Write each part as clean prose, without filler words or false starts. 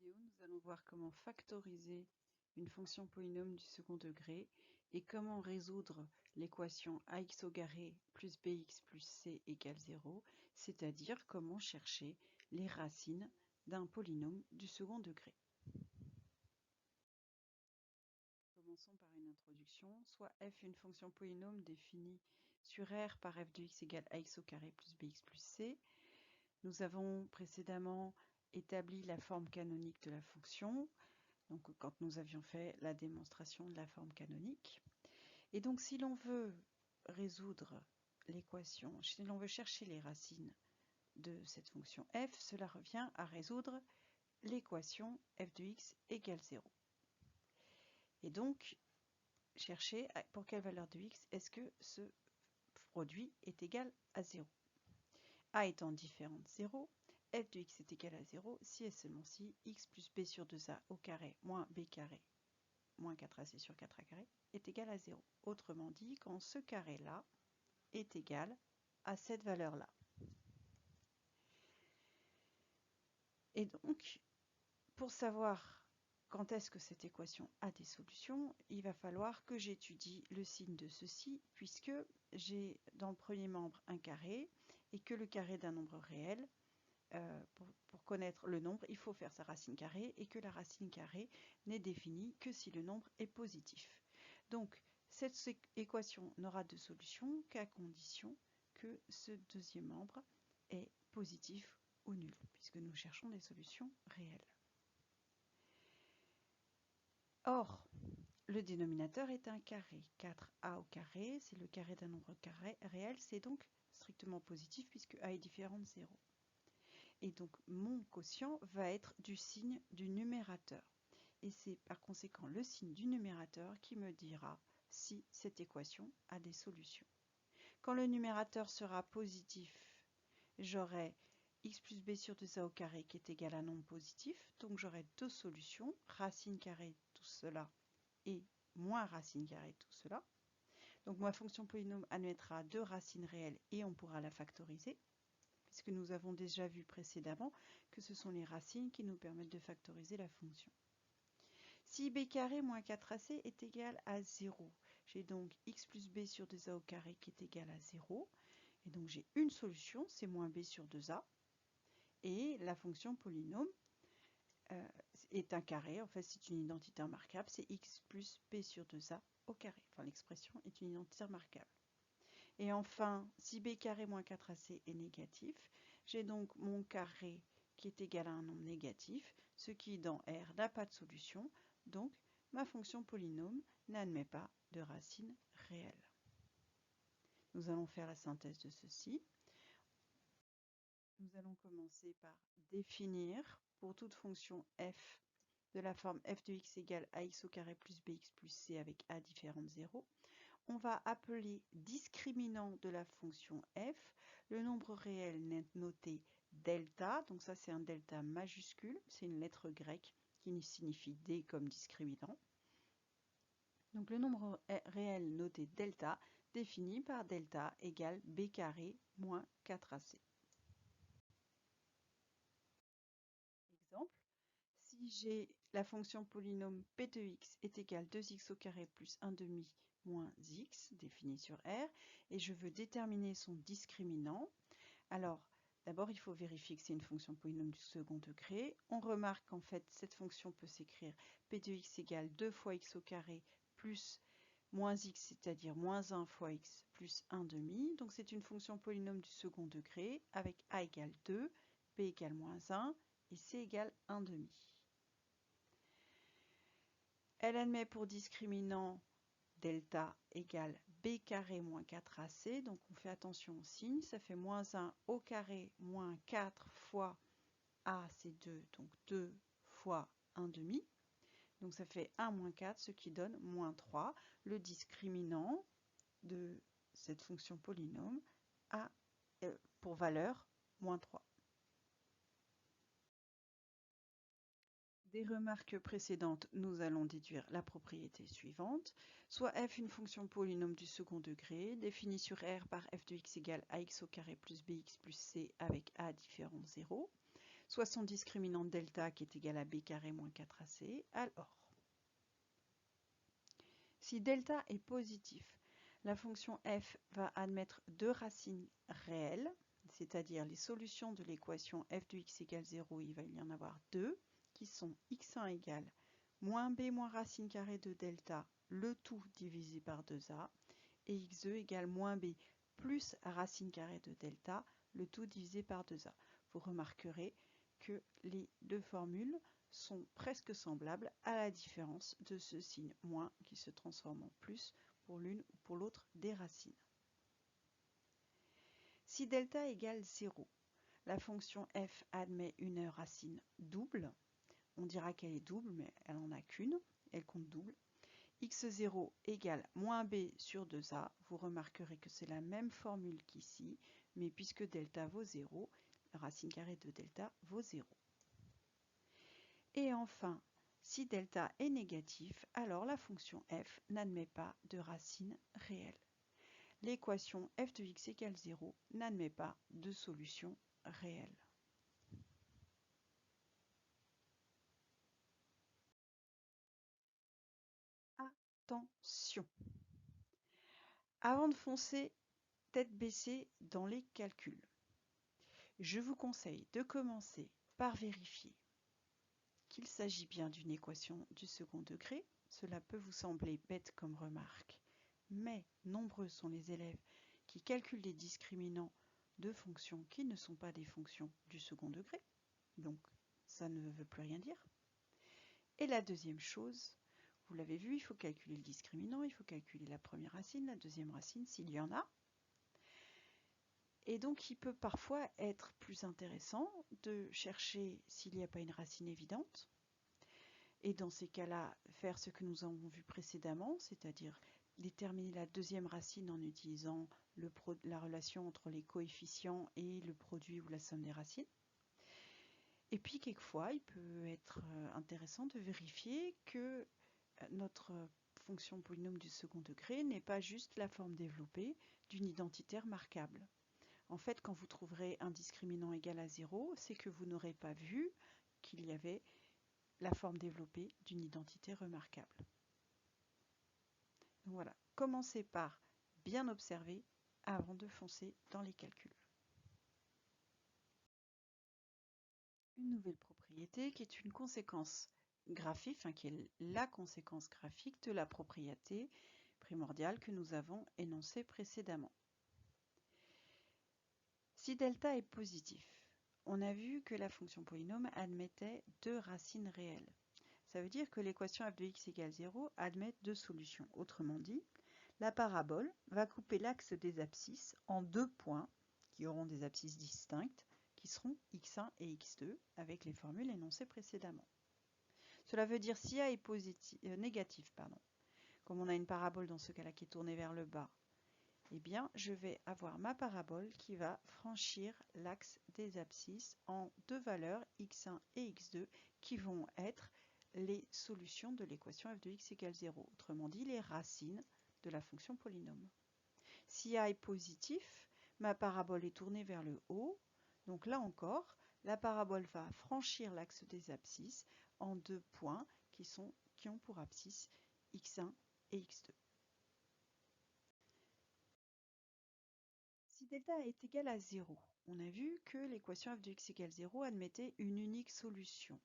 vidéo, nous allons voir comment factoriser une fonction polynôme du second degré et comment résoudre l'équation ax au carré plus bx plus c égale 0, c'est-à-dire comment chercher les racines d'un polynôme du second degré. Commençons par une introduction. Soit f une fonction polynôme définie sur R par f de x égale ax au carré plus bx plus c. Nous avons précédemment établi la forme canonique de la fonction, donc quand nous avions fait la démonstration de la forme canonique. Et donc si l'on veut résoudre l'équation, si l'on veut chercher les racines de cette fonction f, cela revient à résoudre l'équation f de x égale 0. Et donc chercher pour quelle valeur de x est-ce que ce produit est égal à 0. A étant différent de 0, f de x est égal à 0 si et seulement si x plus b sur 2a au carré moins b carré moins 4ac sur 4a carré est égal à 0. Autrement dit, quand ce carré-là est égal à cette valeur-là. Et donc, pour savoir quand est-ce que cette équation a des solutions, il va falloir que j'étudie le signe de ceci, puisque j'ai dans le premier membre un carré, et que le carré d'un nombre réel, pour connaître le nombre, il faut faire sa racine carrée, et que la racine carrée n'est définie que si le nombre est positif. Donc, cette équation n'aura de solution qu'à condition que ce deuxième membre est positif ou nul, puisque nous cherchons des solutions réelles. Or, le dénominateur est un carré. 4a au carré, c'est le carré d'un nombre réel, c'est donc strictement positif puisque a est différent de 0. Et donc, mon quotient va être du signe du numérateur. Et c'est par conséquent le signe du numérateur qui me dira si cette équation a des solutions. Quand le numérateur sera positif, j'aurai x plus b sur 2a au carré qui est égal à un nombre positif. Donc j'aurai deux solutions, racine carrée de tout cela et moins racine carrée de tout cela. Donc ma fonction polynôme admettra deux racines réelles et on pourra la factoriser, puisque nous avons déjà vu précédemment que ce sont les racines qui nous permettent de factoriser la fonction. Si b carré moins 4ac est égal à 0, j'ai donc x plus b sur 2a au carré qui est égal à 0. Et donc j'ai une solution, c'est moins b sur 2a. Et la fonction polynôme est un carré, en fait c'est une identité remarquable, c'est x plus b sur 2a au carré. Enfin l'expression est une identité remarquable. Et enfin, si b carré moins 4ac est négatif, j'ai donc mon carré qui est égal à un nombre négatif, ce qui dans R n'a pas de solution, donc ma fonction polynôme n'admet pas de racine réelle. Nous allons faire la synthèse de ceci. Nous allons commencer par définir pour toute fonction f de la forme f de x égale ax au carré plus bx plus c avec a différent de 0. On va appeler discriminant de la fonction f le nombre réel noté delta. Donc ça c'est un delta majuscule, c'est une lettre grecque qui signifie d comme discriminant. Donc le nombre réel noté delta défini par delta égale b carré moins 4ac. Exemple, si j'ai la fonction polynôme p de x est égale 2x au carré plus 1 demi moins x, définie sur R, et je veux déterminer son discriminant, alors d'abord il faut vérifier que c'est une fonction polynôme du second degré. On remarque qu'en fait cette fonction peut s'écrire p de x égale 2 fois x au carré plus moins x, c'est-à-dire moins 1 fois x plus 1 demi. Donc c'est une fonction polynôme du second degré avec a égale 2, b égale moins 1 et c égale 1 demi. Elle admet pour discriminant delta égale b carré moins 4ac, donc on fait attention au signe, ça fait moins 1 au carré moins 4 fois a, c'est 2, donc 2 fois 1 demi. Donc ça fait 1 moins 4, ce qui donne moins 3. Le discriminant de cette fonction polynôme a pour valeur moins 3. Des remarques précédentes, nous allons déduire la propriété suivante. Soit f une fonction polynôme du second degré, définie sur R par f de x égale ax au carré plus bx plus c avec a différent de 0. soit son discriminant delta qui est égal à b carré moins 4ac. Alors, si delta est positif, la fonction f va admettre deux racines réelles, c'est-à-dire les solutions de l'équation f de x égale 0, il va y en avoir deux, qui sont x1 égale moins b moins racine carrée de delta, le tout divisé par 2a, et x2 égale moins b plus racine carrée de delta, le tout divisé par 2a. Vous remarquerez que les deux formules sont presque semblables à la différence de ce signe moins qui se transforme en plus pour l'une ou pour l'autre des racines. Si delta égale 0, la fonction f admet une racine double. On dira qu'elle est double, mais elle n'en a qu'une, elle compte double. x0 égale moins b sur 2a. Vous remarquerez que c'est la même formule qu'ici, mais puisque delta vaut 0, la racine carrée de delta vaut 0. Et enfin, si delta est négatif, alors la fonction f n'admet pas de racine réelle. L'équation f de x égale 0 n'admet pas de solution réelle. Attention! Avant de foncer tête baissée dans les calculs, je vous conseille de commencer par vérifier qu'il s'agit bien d'une équation du second degré. Cela peut vous sembler bête comme remarque, mais nombreux sont les élèves qui calculent les discriminants de fonctions qui ne sont pas des fonctions du second degré. Donc, ça ne veut plus rien dire. Et la deuxième chose, vous l'avez vu, il faut calculer le discriminant, il faut calculer la première racine, la deuxième racine, s'il y en a. Et donc, il peut parfois être plus intéressant de chercher s'il n'y a pas une racine évidente. Et dans ces cas-là, faire ce que nous avons vu précédemment, c'est-à-dire déterminer la deuxième racine en utilisant la relation entre les coefficients et le produit ou la somme des racines. Et puis, quelquefois, il peut être intéressant de vérifier que notre fonction polynôme du second degré n'est pas juste la forme développée d'une identité remarquable. En fait, quand vous trouverez un discriminant égal à 0, c'est que vous n'aurez pas vu qu'il y avait la forme développée d'une identité remarquable. Donc voilà, commencez par bien observer avant de foncer dans les calculs. Une nouvelle propriété qui est une conséquence graphique, qui est la conséquence graphique de la propriété primordiale que nous avons énoncée précédemment. Si delta est positif, on a vu que la fonction polynôme admettait deux racines réelles. Ça veut dire que l'équation f de x égale 0 admet deux solutions. Autrement dit, la parabole va couper l'axe des abscisses en deux points qui auront des abscisses distinctes, qui seront x1 et x2 avec les formules énoncées précédemment. Cela veut dire si a est négatif, comme on a une parabole dans ce cas-là qui est tournée vers le bas, eh bien je vais avoir ma parabole qui va franchir l'axe des abscisses en deux valeurs x1 et x2 qui vont être les solutions de l'équation f de x égale 0, autrement dit les racines de la fonction polynôme. Si a est positif, ma parabole est tournée vers le haut, donc là encore, la parabole va franchir l'axe des abscisses en deux points qui ont pour abscisse x1 et x2. Si delta est égal à 0, on a vu que l'équation f de x égale 0 admettait une unique solution.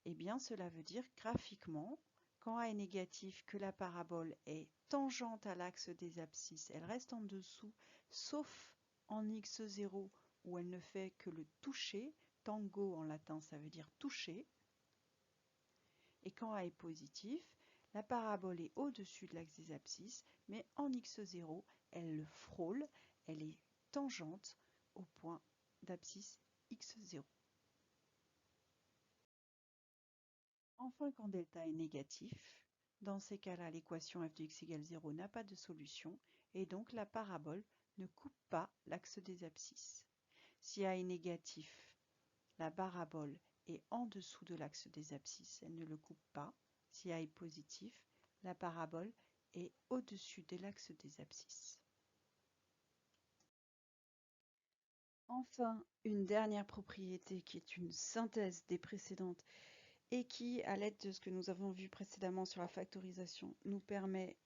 Eh bien, cela veut dire graphiquement, quand a est négatif, que la parabole est tangente à l'axe des abscisses, elle reste en dessous, sauf en x0 où elle ne fait que le toucher. Tango en latin, ça veut dire toucher. Et quand a est positif, la parabole est au-dessus de l'axe des abscisses, mais en x0, elle le frôle, elle est tangente au point d'abscisse x0. Enfin, quand delta est négatif, dans ces cas-là, l'équation f de x égale 0 n'a pas de solution, et donc la parabole ne coupe pas l'axe des abscisses. Si a est négatif, la parabole est en dessous de l'axe des abscisses, elle ne le coupe pas. Si a est positif, la parabole est au-dessus de l'axe des abscisses. Enfin, une dernière propriété qui est une synthèse des précédentes et qui, à l'aide de ce que nous avons vu précédemment sur la factorisation, nous permet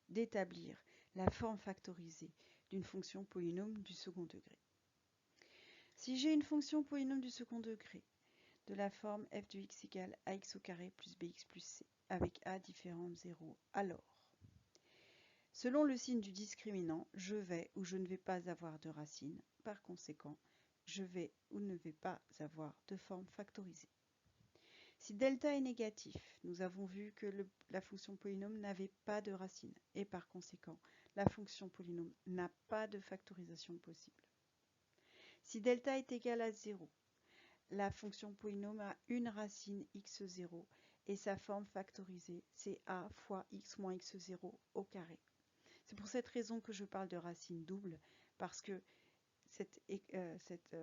d'établir la forme factorisée d'une fonction polynôme du second degré. Si j'ai une fonction polynôme du second degré de la forme f de x égale ax au carré plus bx plus c avec a différent de 0, alors, selon le signe du discriminant, je vais ou je ne vais pas avoir de racine. Par conséquent, je vais ou ne vais pas avoir de forme factorisée. Si delta est négatif, nous avons vu que la fonction polynôme n'avait pas de racine et par conséquent, la fonction polynôme n'a pas de factorisation possible. Si delta est égal à 0, la fonction polynôme a une racine x0 et sa forme factorisée, c'est a fois x moins x0 au carré. C'est pour cette raison que je parle de racine double, parce que cette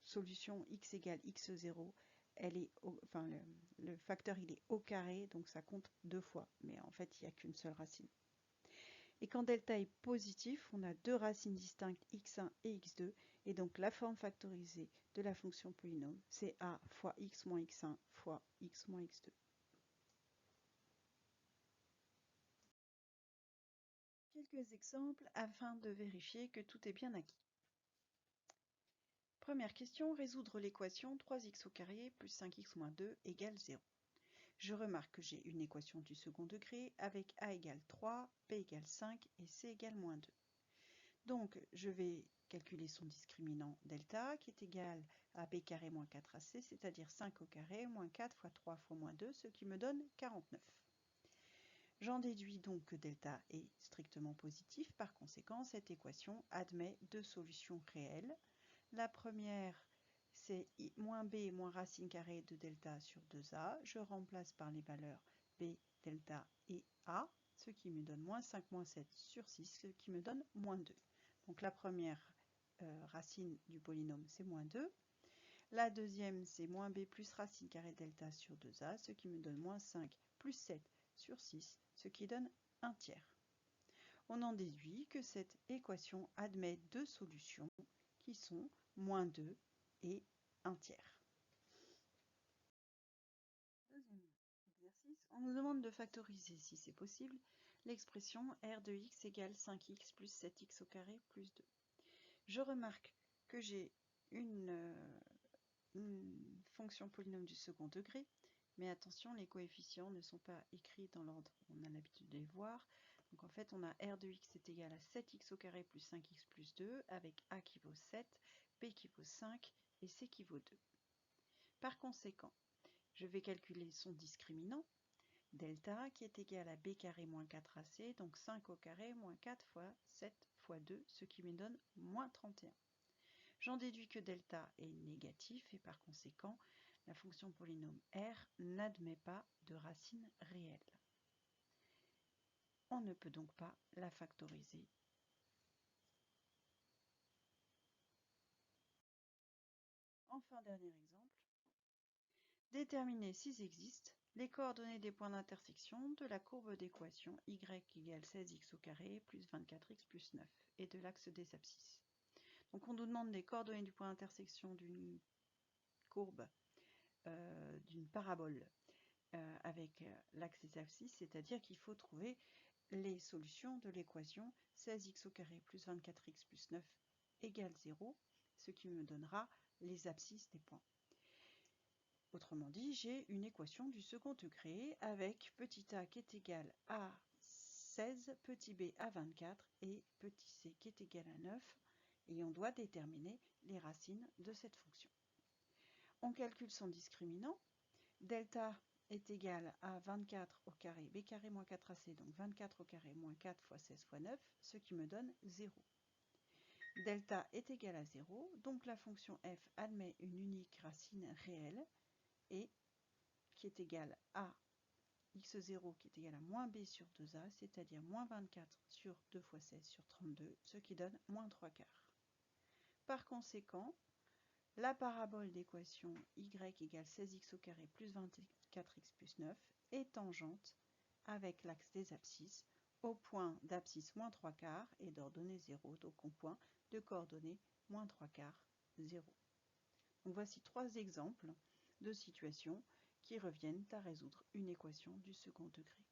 solution x égale x0, elle est le facteur il est au carré, donc ça compte deux fois, mais en fait il n'y a qu'une seule racine. Et quand delta est positif, on a deux racines distinctes x1 et x2, et donc la forme factorisée de la fonction polynôme, c'est a fois x moins x1 fois x moins x2. Quelques exemples afin de vérifier que tout est bien acquis. Première question, résoudre l'équation 3x au carré plus 5x moins 2 égale 0. Je remarque que j'ai une équation du second degré avec a égale 3, b égale 5 et c égale moins 2. Donc, je vais calculer son discriminant delta qui est égal à b carré moins 4ac, c'est-à-dire 5 au carré moins 4 fois 3 fois moins 2, ce qui me donne 49. J'en déduis donc que delta est strictement positif, par conséquent, cette équation admet deux solutions réelles. La première, c'est moins b moins racine carrée de delta sur 2a. Je remplace par les valeurs b, delta et a, ce qui me donne moins 5 moins 7 sur 6, ce qui me donne moins 2. Donc la première racine du polynôme, c'est moins 2. La deuxième, c'est moins b plus racine carrée delta sur 2a, ce qui me donne moins 5 plus 7 sur 6, ce qui donne 1 tiers. On en déduit que cette équation admet deux solutions qui sont moins 2 et 1 tiers. Deuxième exercice, on nous demande de factoriser, si c'est possible, l'expression r de x égale 5x plus 7x au carré plus 2. Je remarque que j'ai une fonction polynôme du second degré, mais attention, les coefficients ne sont pas écrits dans l'ordre où on a l'habitude de les voir. Donc en fait, on a r de x est égal à 7x au carré plus 5x plus 2, avec a qui vaut 7, b qui vaut 5 et c qui vaut 2. Par conséquent, je vais calculer son discriminant, delta, qui est égal à b carré moins 4ac, donc 5 au carré moins 4 fois 7 fois 2, ce qui me donne moins 31. J'en déduis que delta est négatif et par conséquent, la fonction polynôme r n'admet pas de racine réelle. On ne peut donc pas la factoriser. Enfin, dernier exemple. Déterminer s'ils existent les coordonnées des points d'intersection de la courbe d'équation y égale 16x au carré plus 24x plus 9 et de l'axe des abscisses. Donc on nous demande les coordonnées du point d'intersection d'une courbe, d'une parabole avec l'axe des abscisses, c'est-à-dire qu'il faut trouver les solutions de l'équation 16x au carré plus 24x plus 9 égale 0, ce qui me donnera les abscisses des points. Autrement dit, j'ai une équation du second degré avec petit a qui est égal à 16, petit b à 24 et petit c qui est égal à 9, et on doit déterminer les racines de cette fonction. On calcule son discriminant. Delta est égal à 24 au carré b carré moins 4ac, donc 24 au carré moins 4 fois 16 fois 9, ce qui me donne 0. Delta est égal à 0, donc la fonction f admet une unique racine réelle, et qui est égale à x0 qui est égal à moins b sur 2a, c'est-à-dire moins 24 sur 2 fois 16 sur 32, ce qui donne moins 3 quarts. Par conséquent, la parabole d'équation y égale 16x au carré plus 24x plus 9 est tangente avec l'axe des abscisses au point d'abscisse moins 3 quarts et d'ordonnée 0, donc au point de coordonnées moins 3/4, 0. Donc voici 3 exemples de situations qui reviennent à résoudre une équation du second degré.